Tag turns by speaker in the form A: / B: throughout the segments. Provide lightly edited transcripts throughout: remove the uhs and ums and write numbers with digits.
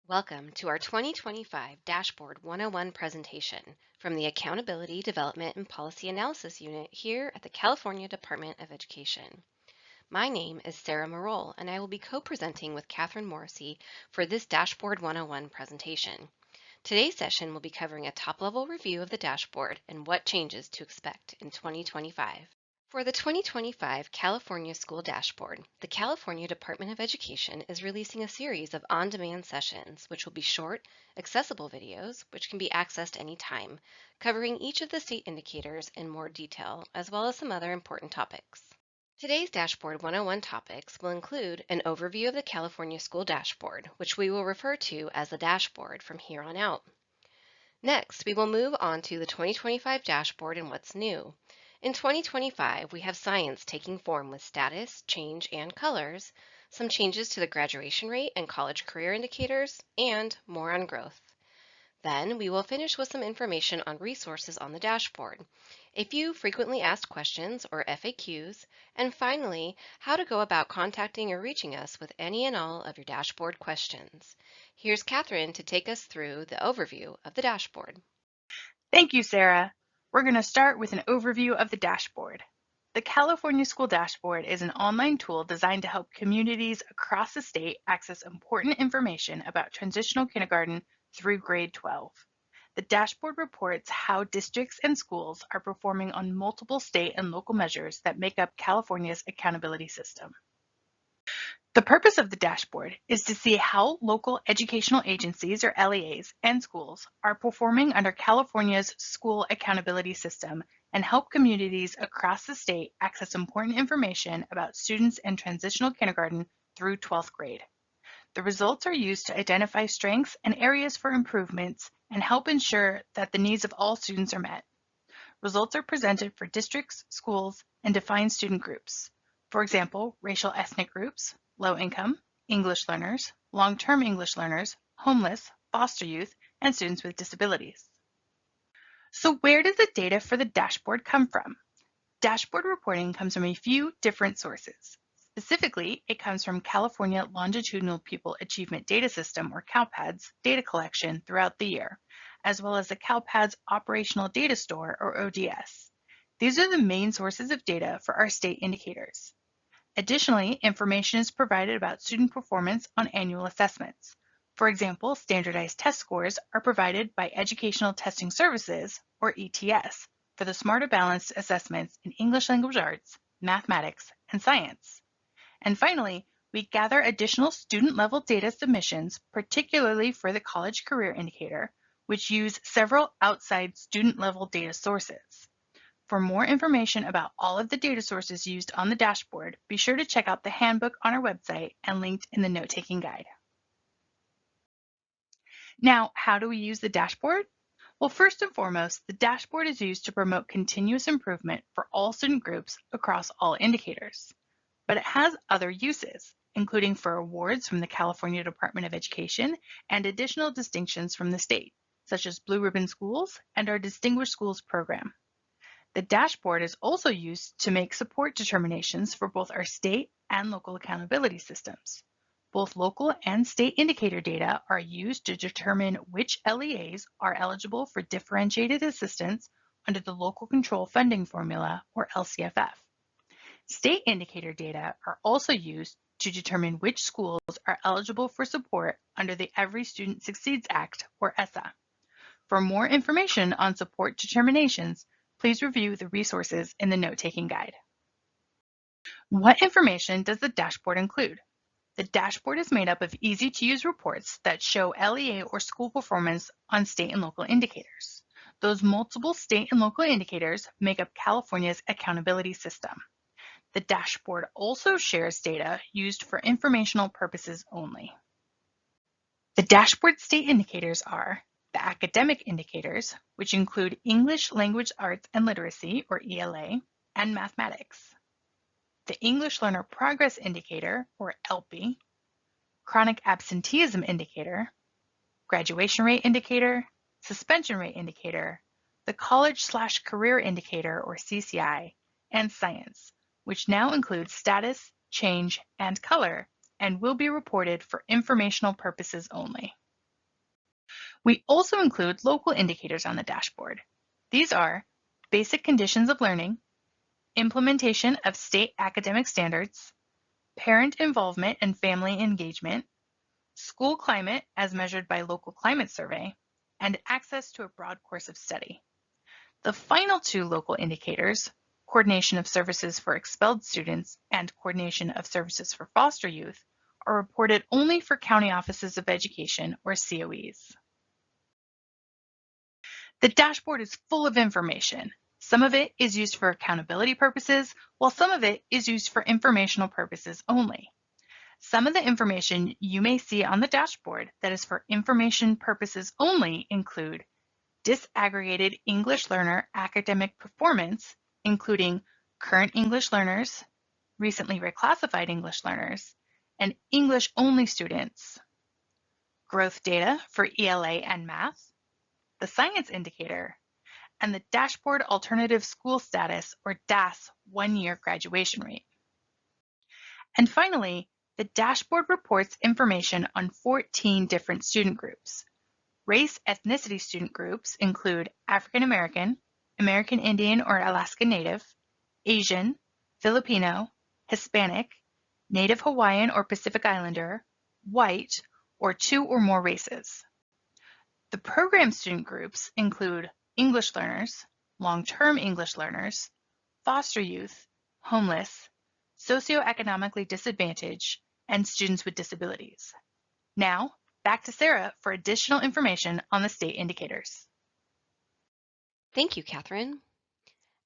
A: Welcome to our 2025 Dashboard 101 presentation from the Accountability Development and Policy Analysis Unit here at the California Department of Education. My name is Sarah Marole, and I will be co-presenting with Catherine Morrissey for this Dashboard 101 presentation. Today's session will be covering a top-level review of the dashboard and what changes to expect in 2025. For the 2025 California School Dashboard, the California Department of Education is releasing a series of on-demand sessions, which will be short, accessible videos, which can be accessed anytime, covering each of the state indicators in more detail, as well as some other important topics. Today's Dashboard 101 topics will include an overview of the California School Dashboard, which we will refer to as the dashboard from here on out. Next, we will move on to the 2025 dashboard and what's new. In 2025, we have science taking form with status, change, and colors, some changes to the graduation rate and college career indicators, and more on growth. Then we will finish with some information on resources on the dashboard, a few frequently asked questions or FAQs, and finally, how to go about contacting or reaching us with any and all of your dashboard questions. Here's Catherine to take us through the overview of the dashboard.
B: Thank you, Sarah. We're going to start with an overview of the dashboard. The California School Dashboard is an online tool designed to help communities across the state access important information about transitional kindergarten through grade 12. The dashboard reports how districts and schools are performing on multiple state and local measures that make up California's accountability system. The purpose of the dashboard is to see how local educational agencies, or LEAs, and schools are performing under California's school accountability system and help communities across the state access important information about students in transitional kindergarten through 12th grade. The results are used to identify strengths and areas for improvements and help ensure that the needs of all students are met. Results are presented for districts, schools, and defined student groups. For example, racial ethnic groups, low income, English learners, long-term English learners, homeless, foster youth, and students with disabilities. So where does the data for the dashboard come from? Dashboard reporting comes from a few different sources. Specifically, it comes from California Longitudinal Pupil Achievement Data System, or CalPADS, data collection throughout the year, as well as the CalPADS Operational Data Store, or ODS. These are the main sources of data for our state indicators. Additionally, information is provided about student performance on annual assessments. For example, standardized test scores are provided by Educational Testing Services, or ETS, for the Smarter Balanced assessments in English Language Arts, mathematics, and science. And finally, we gather additional student-level data submissions, particularly for the College Career Indicator, which use several outside student-level data sources. For more information about all of the data sources used on the dashboard, be sure to check out the handbook on our website and linked in the note-taking guide. Now, how do we use the dashboard? Well, first and foremost, the dashboard is used to promote continuous improvement for all student groups across all indicators. But it has other uses, including for awards from the California Department of Education and additional distinctions from the state, such as Blue Ribbon Schools and our Distinguished Schools program. The dashboard is also used to make support determinations for both our state and local accountability systems. Both local and state indicator data are used to determine which LEAs are eligible for differentiated assistance under the Local Control Funding Formula, or LCFF. State indicator data are also used to determine which schools are eligible for support under the Every Student Succeeds Act, or ESSA. For more information on support determinations, please review the resources in the note-taking guide. What information does the dashboard include? The dashboard is made up of easy-to-use reports that show LEA or school performance on state and local indicators. Those multiple state and local indicators make up California's accountability system. The dashboard also shares data used for informational purposes only. The dashboard state indicators are the academic indicators, which include English Language Arts and Literacy, or ELA, and mathematics. The English Learner Progress Indicator, or ELPI, Chronic Absenteeism Indicator, Graduation Rate Indicator, Suspension Rate Indicator, the College/Career Indicator, or CCI, and Science, which now includes status, change, and color, and will be reported for informational purposes only. We also include local indicators on the dashboard. These are basic conditions of learning, implementation of state academic standards, parent involvement and family engagement, school climate as measured by local climate survey, and access to a broad course of study. The final two local indicators, coordination of services for expelled students and coordination of services for foster youth, are reported only for County Offices of Education or COEs. The dashboard is full of information. Some of it is used for accountability purposes, while some of it is used for informational purposes only. Some of the information you may see on the dashboard that is for information purposes only include disaggregated English learner academic performance, including current English learners, recently reclassified English learners, and English-only students, growth data for ELA and math, the science indicator, and the Dashboard Alternative School Status, or DAS, one-year graduation rate. And finally, the dashboard reports information on 14 different student groups. Race ethnicity student groups include African American, American Indian or Alaska Native, Asian, Filipino, Hispanic, Native Hawaiian or Pacific Islander, white, or two or more races. The program student groups include English learners, long-term English learners, foster youth, homeless, socioeconomically disadvantaged, and students with disabilities. Now, back to Sarah for additional information on the state indicators.
A: Thank you, Catherine.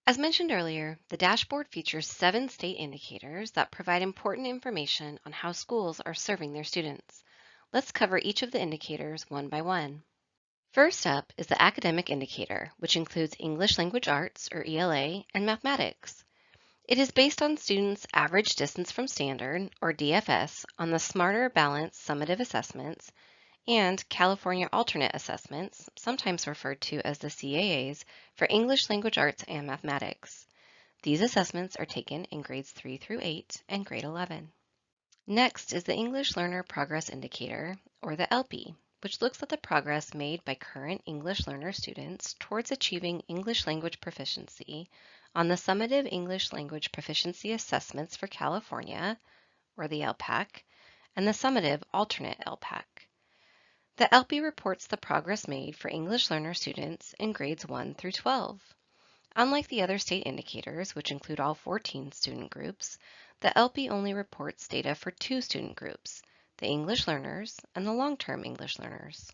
A: As mentioned earlier, the dashboard features 7 state indicators that provide important information on how schools are serving their students. Let's cover each of the indicators one by one. First up is the academic indicator, which includes English Language Arts, or ELA, and mathematics. It is based on students' average distance from standard, or DFS, on the Smarter Balanced Summative Assessments and California Alternate Assessments, sometimes referred to as the CAAs, for English Language Arts and Mathematics. These assessments are taken in grades 3 through 8 and grade 11. Next is the English Learner Progress Indicator, or the ELPI, which looks at the progress made by current English learner students towards achieving English language proficiency on the Summative English Language Proficiency Assessments for California, or the LPAC, and the Summative Alternate LPAC. The ELPI reports the progress made for English learner students in grades 1 through 12. Unlike the other state indicators, which include all 14 student groups, the ELPI only reports data for 2 student groups, the English learners and the long-term English learners.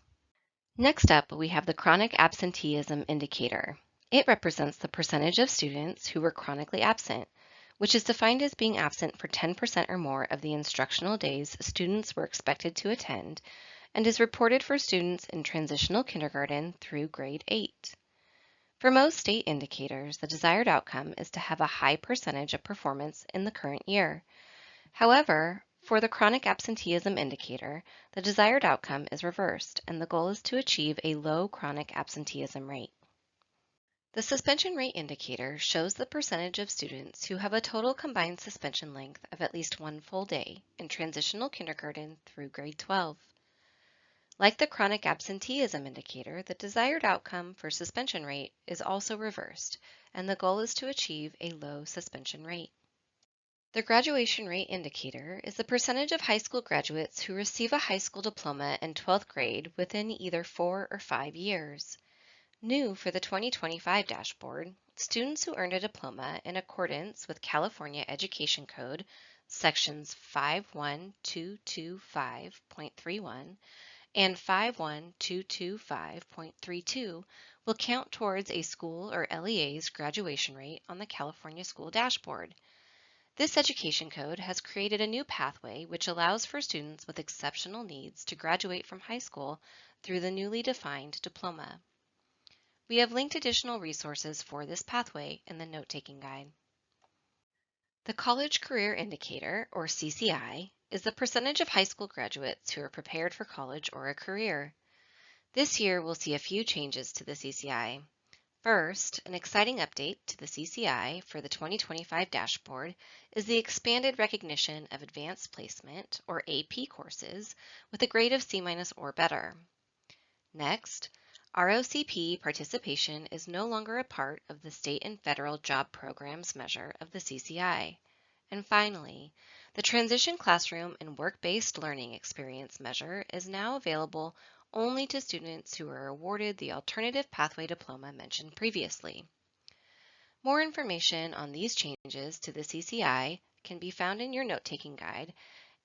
A: Next up, we have the Chronic Absenteeism Indicator. It represents the percentage of students who were chronically absent, which is defined as being absent for 10% or more of the instructional days students were expected to attend, and is reported for students in transitional kindergarten through grade 8. For most state indicators, the desired outcome is to have a high percentage of performance in the current year. However, for the chronic absenteeism indicator, the desired outcome is reversed, and the goal is to achieve a low chronic absenteeism rate. The suspension rate indicator shows the percentage of students who have a total combined suspension length of at least 1 full day in transitional kindergarten through grade 12. Like the chronic absenteeism indicator, the desired outcome for suspension rate is also reversed, and the goal is to achieve a low suspension rate. The graduation rate indicator is the percentage of high school graduates who receive a high school diploma in 12th grade within either 4 or 5 years. New for the 2025 dashboard, students who earned a diploma in accordance with California Education Code, sections 51225.31, and 51225.32 will count towards a school or LEA's graduation rate on the California School Dashboard. This education code has created a new pathway which allows for students with exceptional needs to graduate from high school through the newly defined diploma. We have linked additional resources for this pathway in the note-taking guide. The College Career Indicator, or CCI, is the percentage of high school graduates who are prepared for college or a career. This year, we'll see a few changes to the CCI. First, an exciting update to the CCI for the 2025 dashboard is the expanded recognition of advanced placement, or AP courses, with a grade of C- or better. Next, ROCP participation is no longer a part of the state and federal job programs measure of the CCI. And finally, the Transition Classroom and Work-Based Learning Experience measure is now available only to students who are awarded the Alternative Pathway Diploma mentioned previously. More information on these changes to the CCI can be found in your note-taking guide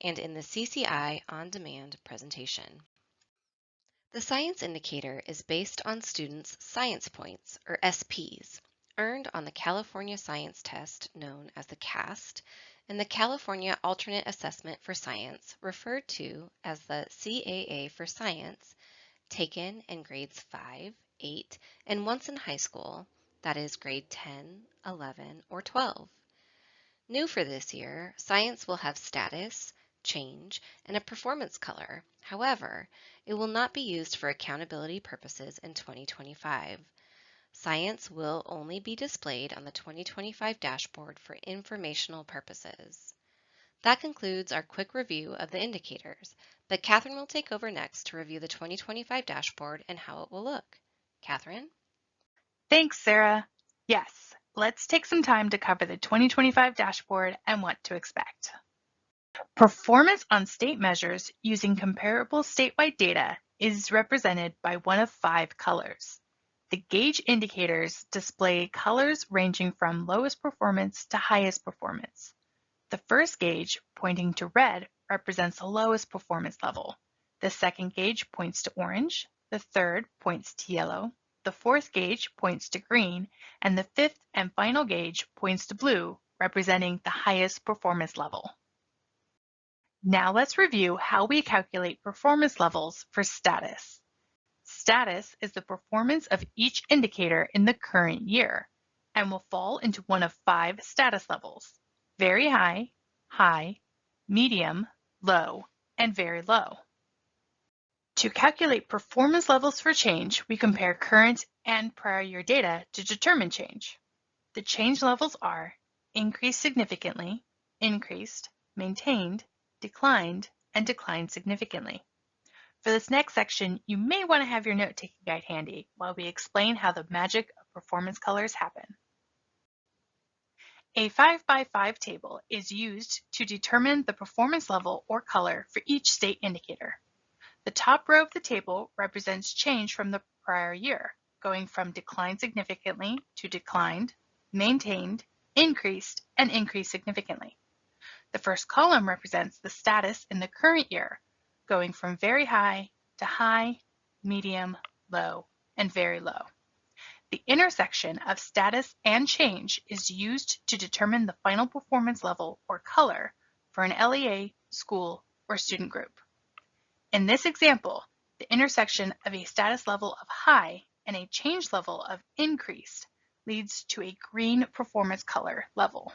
A: and in the CCI On Demand presentation. The science indicator is based on students' science points, or SPs, earned on the California Science Test known as the CAST and the California Alternate Assessment for Science, referred to as the CAA for Science, taken in grades 5, 8, and once in high school, that is grade 10, 11, or 12. New for this year, science will have status, change, and a performance color. However, it will not be used for accountability purposes in 2025. Science will only be displayed on the 2025 dashboard for informational purposes. That concludes our quick review of the indicators, but Catherine will take over next to review the 2025 dashboard and how it will look. Catherine?
B: Thanks, Sarah. Yes, let's take some time to cover the 2025 dashboard and what to expect. Performance on state measures using comparable statewide data is represented by one of 5 colors. The gauge indicators display colors ranging from lowest performance to highest performance. The first gauge, pointing to red, represents the lowest performance level. The second gauge points to orange, the third points to yellow, the fourth gauge points to green, and the fifth and final gauge points to blue, representing the highest performance level. Now let's review how we calculate performance levels for status. Status is the performance of each indicator in the current year and will fall into one of 5 status levels: very high, high, medium, low, and very low. To calculate performance levels for change, we compare current and prior year data to determine change. The change levels are increased significantly, increased, maintained, declined, and declined significantly. For this next section, you may want to have your note-taking guide handy while we explain how the magic of performance colors happen. A 5x5 table is used to determine the performance level or color for each state indicator. The top row of the table represents change from the prior year, going from declined significantly to declined, maintained, increased, and increased significantly. The first column represents the status in the current year, going from very high to high, medium, low, and very low. The intersection of status and change is used to determine the final performance level or color for an LEA, school, or student group. In this example, the intersection of a status level of high and a change level of increased leads to a green performance color level.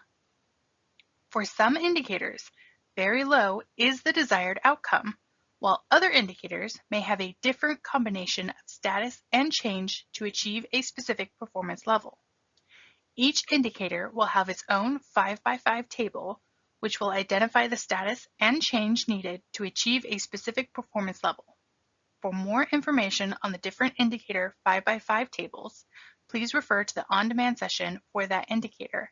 B: For some indicators, very low is the desired outcome, while other indicators may have a different combination of status and change to achieve a specific performance level. Each indicator will have its own 5x5 table, which will identify the status and change needed to achieve a specific performance level. For more information on the different indicator 5x5 tables, please refer to the on-demand session for that indicator,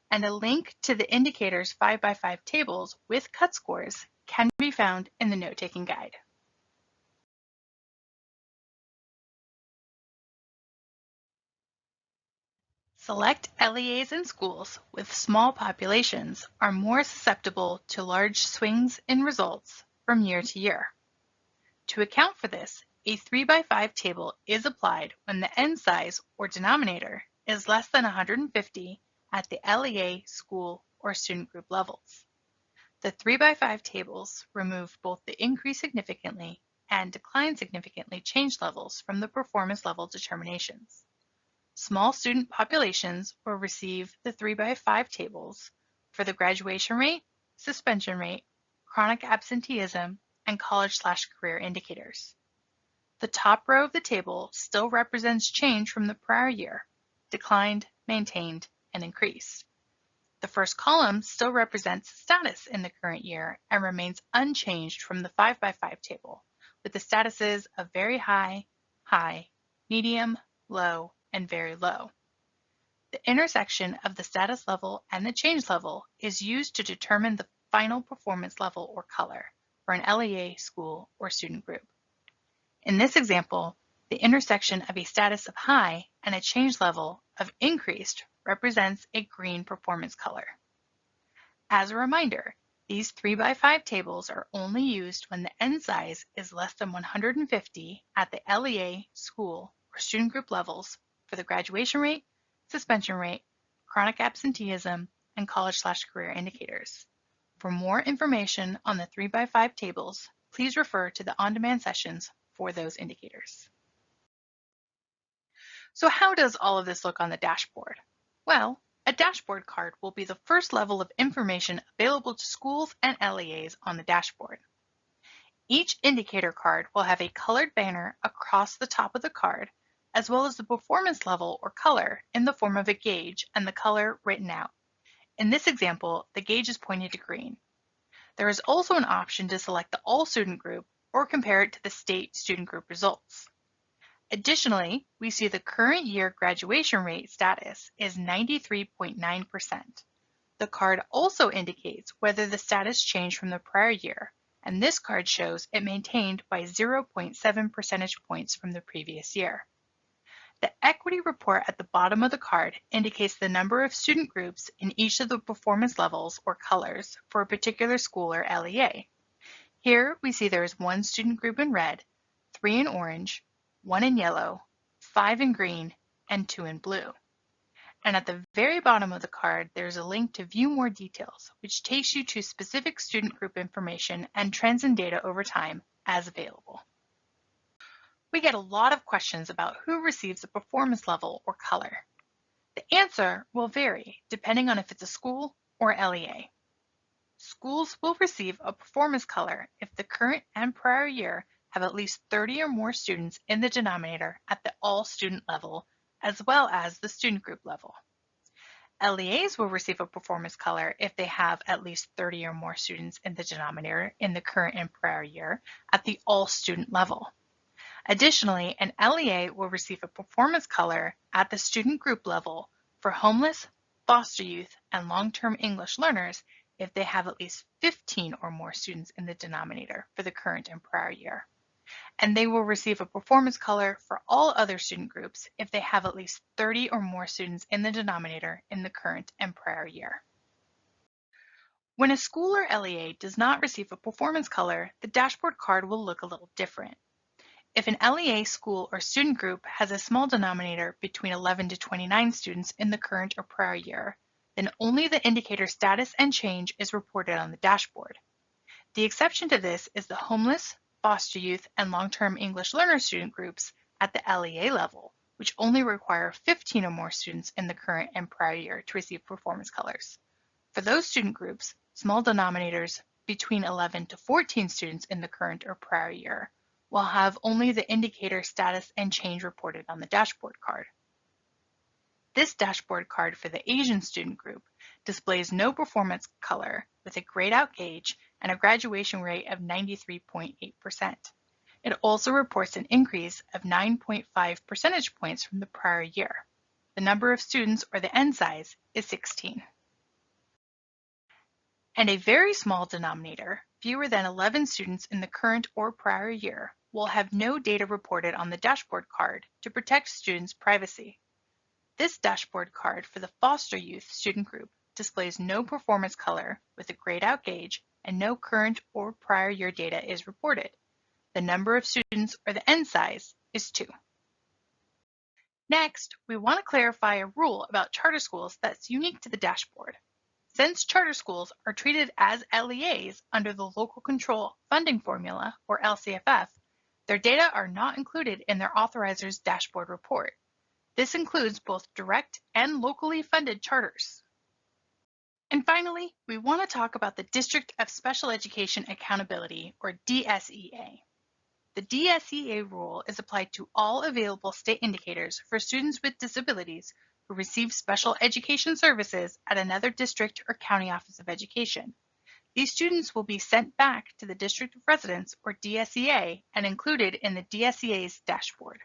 B: and a link to the indicator's 5x5 tables with cut scores can be found in the note-taking guide. Select LEAs in schools with small populations are more susceptible to large swings in results from year to year. To account for this, a 3x5 table is applied when the n size or denominator is less than 150 at the LEA, school, or student group levels. The 3x5 tables remove both the increase significantly and decline significantly change levels from the performance level determinations. Small student populations will receive the 3x5 tables for the graduation rate, suspension rate, chronic absenteeism, and college/career indicators. The top row of the table still represents change from the prior year, declined, maintained, and increased. The first column still represents status in the current year and remains unchanged from the 5x5 table, with the statuses of very high, high, medium, low, and very low. The intersection of the status level and the change level is used to determine the final performance level or color for an LEA school or student group. In this example, the intersection of a status of high and a change level of increased represents a green performance color. As a reminder, these 3x5 tables are only used when the N size is less than 150 at the LEA, school, or student group levels for the graduation rate, suspension rate, chronic absenteeism, and college/career indicators. For more information on the 3x5 tables, please refer to the on-demand sessions for those indicators. So how does all of this look on the dashboard? Well, a dashboard card will be the first level of information available to schools and LEAs on the dashboard. Each indicator card will have a colored banner across the top of the card, as well as the performance level or color in the form of a gauge and the color written out. In this example, the gauge is pointed to green. There is also an option to select the all student group or compare it to the state student group results. Additionally, we see the current year graduation rate status is 93.9%. The card also indicates whether the status changed from the prior year, and this card shows it maintained by 0.7 percentage points from the previous year. The equity report at the bottom of the card indicates the number of student groups in each of the performance levels or colors for a particular school or LEA. Here we see there is one student group in red, 3 in orange, 1 in yellow, 5 in green, and 2 in blue. And at the very bottom of the card, there's a link to view more details, which takes you to specific student group information and trends in data over time as available. We get a lot of questions about who receives a performance level or color. The answer will vary depending on if it's a school or LEA. Schools will receive a performance color if the current and prior year have at least 30 or more students in the denominator at the all student level, as well as the student group level. LEAs will receive a performance color if they have at least 30 or more students in the denominator in the current and prior year at the all student level. Additionally, an LEA will receive a performance color at the student group level for homeless, foster youth, and long-term English learners if they have at least 15 or more students in the denominator for the current and prior year. And they will receive a performance color for all other student groups if they have at least 30 or more students in the denominator in the current and prior year. When a school or LEA does not receive a performance color, the dashboard card will look a little different. If an LEA school or student group has a small denominator between 11 to 29 students in the current or prior year, then only the indicator status and change is reported on the dashboard. The exception to this is the homeless, foster youth, and long-term English learner student groups at the LEA level, which only require 15 or more students in the current and prior year to receive performance colors. For those student groups, small denominators between 11 to 14 students in the current or prior year will have only the indicator status and change reported on the dashboard card. This dashboard card for the Asian student group displays no performance color with a grayed out gauge and a graduation rate of 93.8%. It also reports an increase of 9.5 percentage points from the prior year. The number of students, or the N size, is 16. And a very small denominator, fewer than 11 students in the current or prior year, will have no data reported on the dashboard card to protect students' privacy. This dashboard card for the foster youth student group displays no performance color with a grayed out gauge, and no current or prior year data is reported. The number of students, or the N size, is 2. Next, we want to clarify a rule about charter schools that's unique to the dashboard. Since charter schools are treated as LEAs under the Local Control Funding Formula, or LCFF, their data are not included in their authoriser's dashboard report. This includes both direct and locally funded charters. And finally, we want to talk about the District of Special Education Accountability, or DSEA. The DSEA rule is applied to all available state indicators for students with disabilities who receive special education services at another district or county office of education. These students will be sent back to the District of Residence, or DSEA, and included in the DSEA's dashboard.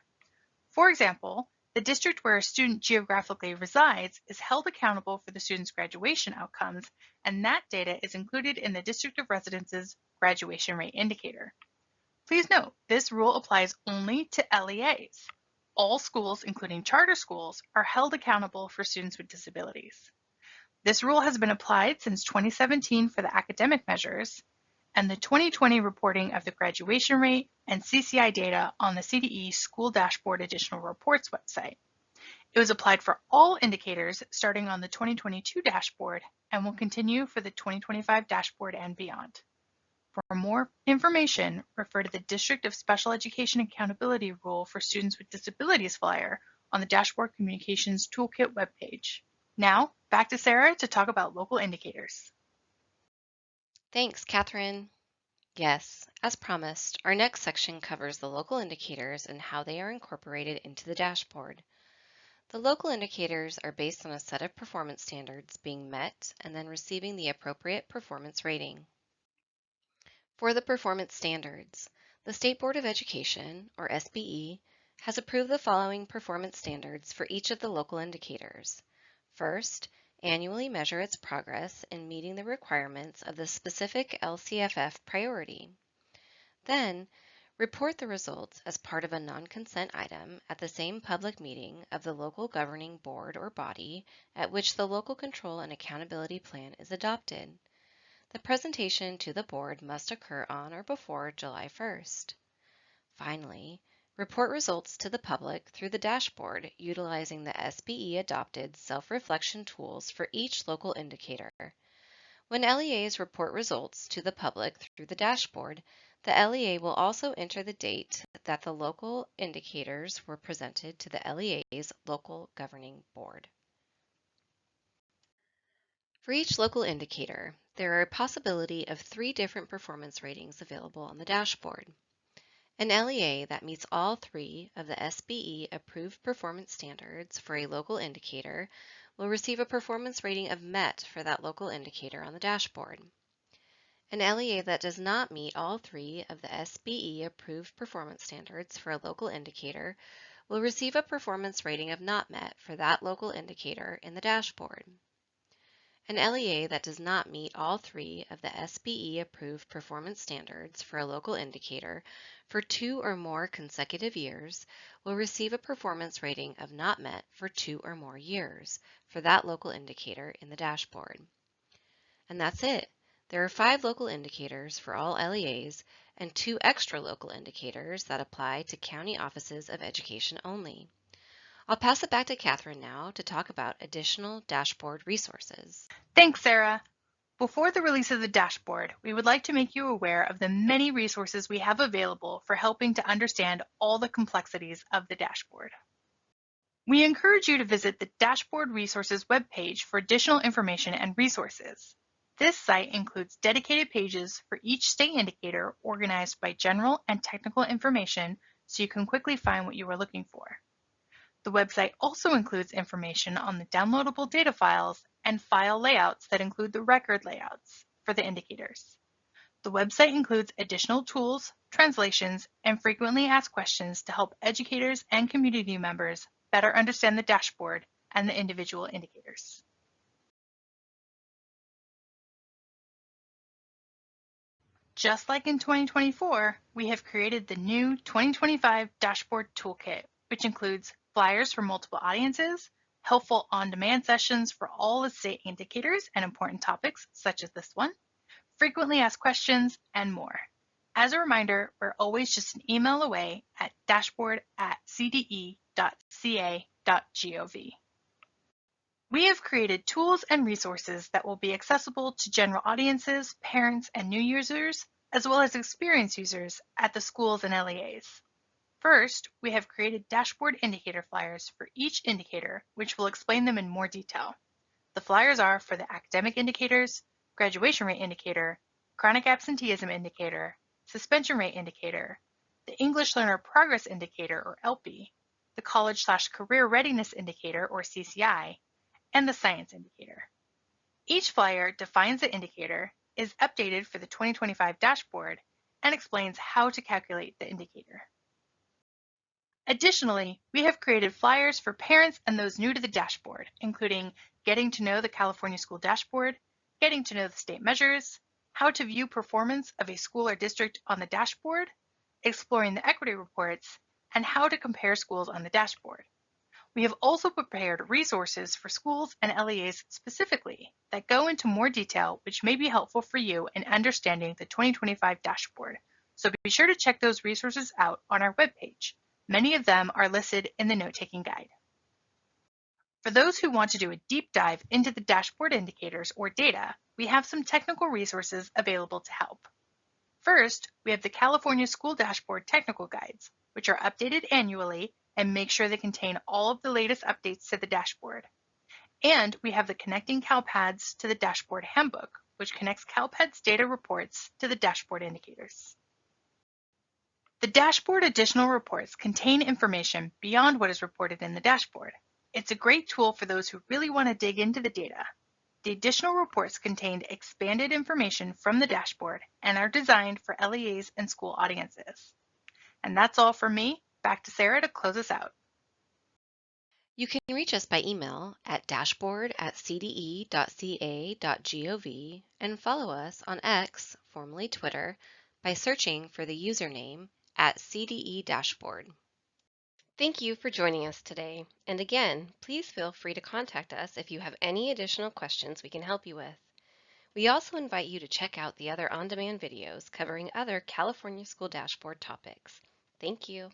B: For example, the district where a student geographically resides is held accountable for the student's graduation outcomes, and that data is included in the district of residence's graduation rate indicator. Please note, this rule applies only to LEAs. All schools, including charter schools, are held accountable for students with disabilities. This rule has been applied since 2017 for the academic measures, and the 2020 reporting of the graduation rate and CCI data on the CDE School Dashboard Additional Reports website. It was applied for all indicators starting on the 2022 dashboard and will continue for the 2025 dashboard and beyond. For more information, refer to the District of Special Education Accountability Rule for Students with Disabilities flyer on the Dashboard Communications Toolkit webpage. Now, back to Sarah to talk about local indicators.
A: Thanks, Catherine. Yes, as promised, our next section covers the local indicators and how they are incorporated into the dashboard. The local indicators are based on a set of performance standards being met and then receiving the appropriate performance rating. For the performance standards, the State Board of Education, or SBE, has approved the following performance standards for each of the local indicators. First, annually measure its progress in meeting the requirements of the specific LCFF priority. Then, report the results as part of a non-consent item at the same public meeting of the local governing board or body at which the local control and accountability plan is adopted. The presentation to the board must occur on or before July 1st. Finally, report results to the public through the dashboard utilizing the SBE-adopted self-reflection tools for each local indicator. When LEAs report results to the public through the dashboard, the LEA will also enter the date that the local indicators were presented to the LEA's local governing board. For each local indicator, there are a possibility of 3 different performance ratings available on the dashboard. An LEA that meets all 3 of the SBE approved performance standards for a local indicator will receive a performance rating of MET for that local indicator on the dashboard. An LEA that does not meet all 3 of the SBE approved performance standards for a local indicator will receive a performance rating of not met for that local indicator in the dashboard. An LEA that does not meet all 3 of the SBE approved performance standards for a local indicator for 2 or more consecutive years will receive a performance rating of not met for 2 or more years for that local indicator in the dashboard. And that's it. There are 5 local indicators for all LEAs and 2 extra local indicators that apply to county offices of education only. I'll pass it back to Catherine now to talk about additional dashboard resources.
B: Thanks, Sarah. Before the release of the dashboard, we would like to make you aware of the many resources we have available for helping to understand all the complexities of the dashboard. We encourage you to visit the Dashboard Resources webpage for additional information and resources. This site includes dedicated pages for each state indicator organized by general and technical information so you can quickly find what you are looking for. The website also includes information on the downloadable data files and file layouts that include the record layouts for the indicators. The website includes additional tools, translations, and frequently asked questions to help educators and community members better understand the dashboard and the individual indicators. Just like in 2024, we have created the new 2025 Dashboard Toolkit, which includes flyers for multiple audiences, helpful on-demand sessions for all the state indicators and important topics, such as this one, frequently asked questions, and more. As a reminder, we're always just an email away at dashboard@cde.ca.gov. We have created tools and resources that will be accessible to general audiences, parents, and new users, as well as experienced users at the schools and LEAs. First, we have created dashboard indicator flyers for each indicator, which will explain them in more detail. The flyers are for the academic indicators, graduation rate indicator, chronic absenteeism indicator, suspension rate indicator, the English Learner Progress Indicator, or ELPI, the College/Career Readiness Indicator, or CCI, and the Science Indicator. Each flyer defines the indicator, is updated for the 2025 dashboard, and explains how to calculate the indicator. Additionally, we have created flyers for parents and those new to the dashboard, including getting to know the California School Dashboard, getting to know the state measures, how to view performance of a school or district on the dashboard, exploring the equity reports, and how to compare schools on the dashboard. We have also prepared resources for schools and LEAs specifically that go into more detail, which may be helpful for you in understanding the 2025 dashboard. So be sure to check those resources out on our webpage. Many of them are listed in the note-taking guide. For those who want to do a deep dive into the dashboard indicators or data, we have some technical resources available to help. First, we have the California School Dashboard Technical Guides, which are updated annually and make sure they contain all of the latest updates to the dashboard. And we have the Connecting CalPADS to the Dashboard Handbook, which connects CalPADS data reports to the dashboard indicators. The dashboard additional reports contain information beyond what is reported in the dashboard. It's a great tool for those who really want to dig into the data. The additional reports contain expanded information from the dashboard and are designed for LEAs and school audiences. And that's all from me. Back to Sarah to close us out.
A: You can reach us by email at dashboard@cde.ca.gov and follow us on X, formerly Twitter, by searching for the username @CDE Dashboard. Thank you for joining us today. And again, please feel free to contact us if you have any additional questions we can help you with. We also invite you to check out the other on-demand videos covering other California School Dashboard topics. Thank you.